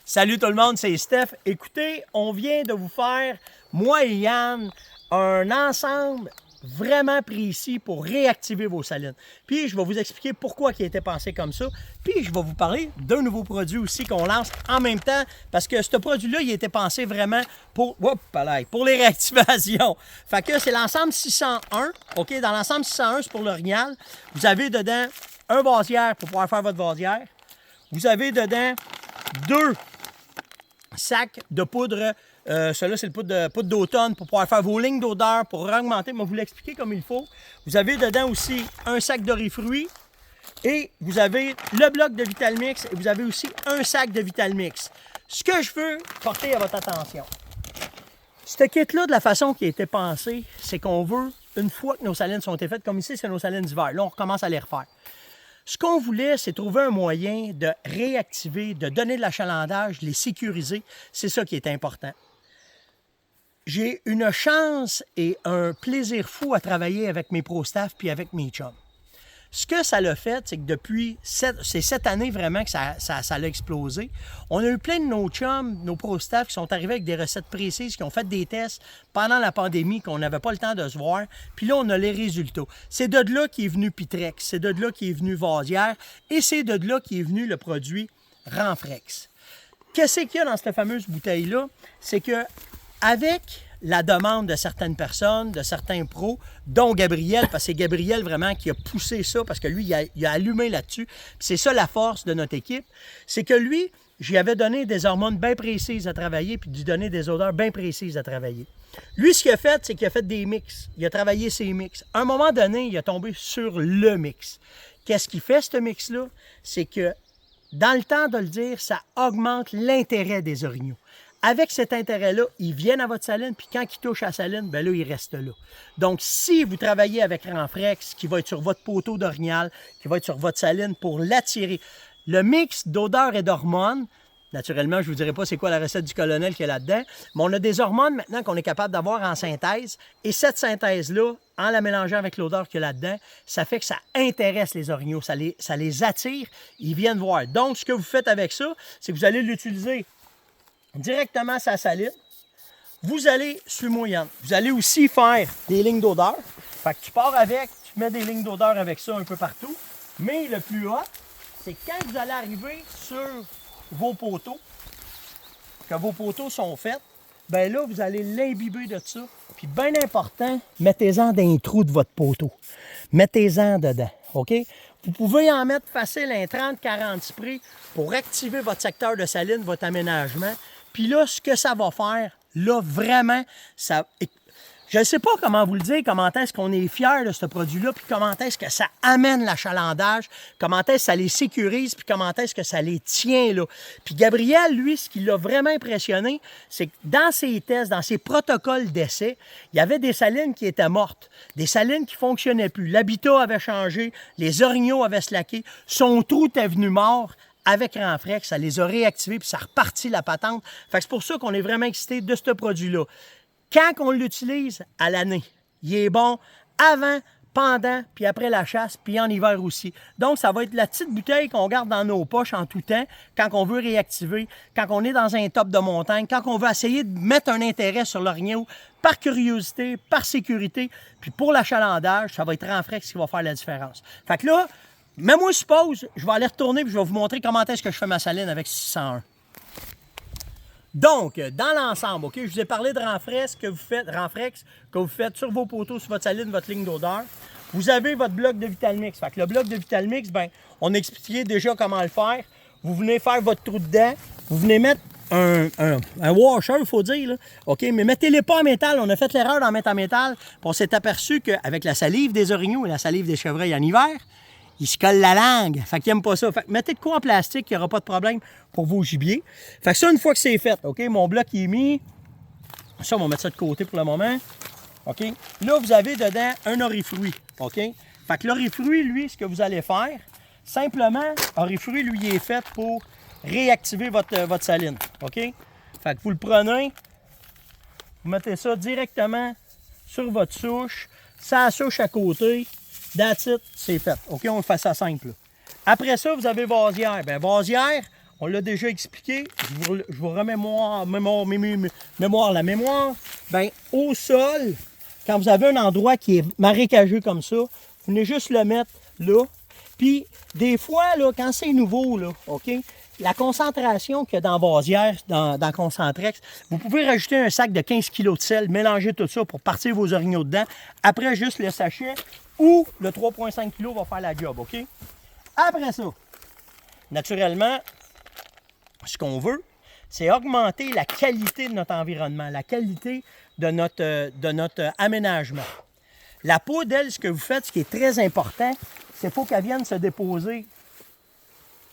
Salut tout le monde, c'est Steph. Écoutez, on vient de vous faire, moi et Yann, un ensemble vraiment précis pour réactiver vos salines. Puis je vais vous expliquer pourquoi il a été pensé comme ça. Puis je vais vous parler d'un nouveau produit aussi qu'on lance en même temps parce que ce produit-là, il a été pensé vraiment pour les réactivations. Fait que c'est l'ensemble 601. OK, dans l'ensemble 601, c'est pour l'orignal. Vous avez dedans un vasière pour pouvoir faire votre vasière. Vous avez dedans 2 sacs de poudre. Celui-là, c'est le poudre d'automne pour pouvoir faire vos lignes d'odeur, pour augmenter. Mais vous l'expliquer comme il faut. Vous avez dedans aussi un sac d'orifruits et vous avez le bloc de Vitalmix et vous avez aussi un sac de Vitalmix. Ce que je veux porter à votre attention, ce kit-là, de la façon qui a été pensé, c'est qu'on veut, une fois que nos salines sont faites, comme ici, c'est nos salines d'hiver. Là, on recommence à les refaire. Ce qu'on voulait, c'est trouver un moyen de réactiver, de donner de l'achalandage, de les sécuriser. C'est ça qui est important. J'ai une chance et un plaisir fou à travailler avec mes pro-staff puis avec mes chums. Ce que ça l'a fait, c'est que depuis c'est cette année vraiment que ça a explosé. On a eu plein de nos chums, nos pro-staff qui sont arrivés avec des recettes précises, qui ont fait des tests pendant la pandémie, qu'on n'avait pas le temps de se voir. Puis là, on a les résultats. C'est de là qui est venu Pitrex, c'est de là qui est venu Vasière et c'est de là qui est venu le produit Renfrex. Qu'est-ce qu'il y a dans cette fameuse bouteille-là? C'est que avec la demande de certaines personnes, de certains pros, dont Gabriel, parce que c'est Gabriel vraiment qui a poussé ça, parce que lui, il a allumé là-dessus. C'est ça la force de notre équipe, c'est que lui, j'y avais donné des hormones bien précises à travailler, puis lui donner des odeurs bien précises à travailler. Lui, ce qu'il a fait, c'est qu'il a fait des mix. Il a travaillé ses mix. À un moment donné, il a tombé sur le mix. Qu'est-ce qu'il fait, ce mix-là? C'est que, dans le temps de le dire, ça augmente l'intérêt des orignaux. Avec cet intérêt-là, ils viennent à votre saline, puis quand ils touchent à la saline, bien là, ils restent là. Donc, si vous travaillez avec Renfrex, qui va être sur votre poteau d'orignal, qui va être sur votre saline pour l'attirer, le mix d'odeurs et d'hormones, naturellement, je ne vous dirai pas c'est quoi la recette du colonel qui est là-dedans, mais on a des hormones maintenant qu'on est capable d'avoir en synthèse, et cette synthèse-là, en la mélangeant avec l'odeur qu'il y a là-dedans, ça fait que ça intéresse les orignaux, ça les attire, ils viennent voir. Donc, ce que vous faites avec ça, c'est que vous allez l'utiliser directement sa saline. Vous allez, suis-moi Yann, vous allez aussi faire des lignes d'odeur. Fait que tu pars avec, tu mets des lignes d'odeur avec ça un peu partout. Mais le plus hot, c'est quand vous allez arriver sur vos poteaux, que vos poteaux sont faits, bien là, vous allez l'imbiber de ça. Puis bien important, mettez-en dans les trous de votre poteau. Mettez-en dedans, OK? Vous pouvez en mettre facile un 30-40 sprays pour activer votre secteur de saline, votre aménagement. Puis là, ce que ça va faire, là, vraiment, ça... Je ne sais pas comment vous le dire, comment est-ce qu'on est fiers de ce produit-là, puis comment est-ce que ça amène l'achalandage, comment est-ce que ça les sécurise, puis comment est-ce que ça les tient là. Puis Gabriel, lui, ce qui l'a vraiment impressionné, c'est que dans ses tests, dans ses protocoles d'essai, il y avait des salines qui étaient mortes, des salines qui ne fonctionnaient plus. L'habitat avait changé, les orignaux avaient slacké, son trou était venu mort. Avec Renfrex, ça les a réactivés, puis ça a reparti la patente. Fait que c'est pour ça qu'on est vraiment excité de ce produit-là. Quand on l'utilise à l'année, il est bon avant, pendant, puis après la chasse, puis en hiver aussi. Donc, ça va être la petite bouteille qu'on garde dans nos poches en tout temps, quand on veut réactiver, quand on est dans un top de montagne, quand on veut essayer de mettre un intérêt sur l'orignal, par curiosité, par sécurité, puis pour l'achalandage, ça va être Renfrex qui va faire la différence. Fait que là, mets-moi sur pause, je vais aller retourner, puis je vais vous montrer comment est-ce que je fais ma saline avec 601. Donc, dans l'ensemble, OK, je vous ai parlé de Renfrex que vous faites sur vos poteaux, sur votre saline, votre ligne d'odeur. Vous avez votre bloc de Vitalmix. Fait que le bloc de Vitalmix, bien, on a expliqué déjà comment le faire. Vous venez faire votre trou dedans. Vous venez mettre un washer, il faut dire, là. OK, mais mettez-les pas en métal. On a fait l'erreur d'en mettre en métal. Puis on s'est aperçu qu'avec la salive des orignaux et la salive des chevreuils en hiver, ils se collent la langue. Fait qu'ils n'aiment pas ça. Fait que mettez de quoi en plastique, il n'y aura pas de problème pour vos gibiers. Fait que ça, une fois que c'est fait, OK, mon bloc il est mis. Ça, on va mettre ça de côté pour le moment. OK. Là, vous avez dedans un orifruit. OK. Fait que l'orifruit, lui, ce que vous allez faire, simplement, orifruit, lui, il est fait pour réactiver votre saline. OK. Fait que vous le prenez, vous mettez ça directement sur votre souche, ça souche à côté. That's it, c'est fait. OK, on fait ça simple. Après ça, vous avez vasière. Bien, vasière, On l'a déjà expliqué. Je vous remémore la mémoire. Ben, au sol, quand vous avez un endroit qui est marécageux comme ça, vous venez juste le mettre là. Puis, des fois, là, quand c'est nouveau, là, OK, la concentration qu'il y a dans Vasière, dans Concentrex, vous pouvez rajouter un sac de 15 kg de sel, mélanger tout ça pour partir vos orignaux dedans. Après, juste le sachet ou le 3,5 kg va faire la job, OK? Après ça, naturellement, ce qu'on veut, c'est augmenter la qualité de notre environnement, la qualité de notre aménagement. La poudre, elle, ce que vous faites, ce qui est très important, c'est qu'il faut qu'elle vienne se déposer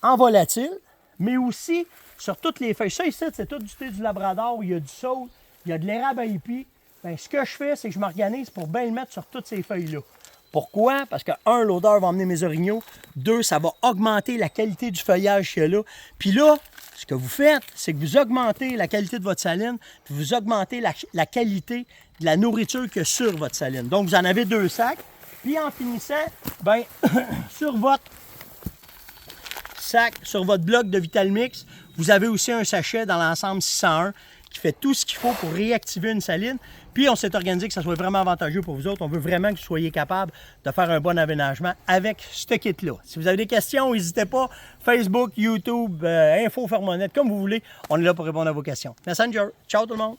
en volatile, mais aussi sur toutes les feuilles. Ça ici, c'est tout du thé du Labrador, il y a du saule, il y a de l'érable à épi. Bien, ce que je fais, c'est que je m'organise pour bien le mettre sur toutes ces feuilles-là. Pourquoi? Parce que, un, l'odeur va emmener mes orignaux. Deux, ça va augmenter la qualité du feuillage qu'il y a là. Puis là, ce que vous faites, c'est que vous augmentez la qualité de votre saline, puis vous augmentez la qualité de la nourriture qu'il y a sur votre saline. Donc, vous en avez 2 sacs. Puis en finissant, bien, sur votre sac, sur votre bloc de Vitalmix, vous avez aussi un sachet dans l'ensemble 601 qui fait tout ce qu'il faut pour réactiver une saline. Puis on s'est organisé que ça soit vraiment avantageux pour vous autres. On veut vraiment que vous soyez capable de faire un bon aménagement avec ce kit-là. Si vous avez des questions, n'hésitez pas. Facebook, YouTube, Info Fermonette, comme vous voulez. On est là pour répondre à vos questions. Messenger. Ciao tout le monde!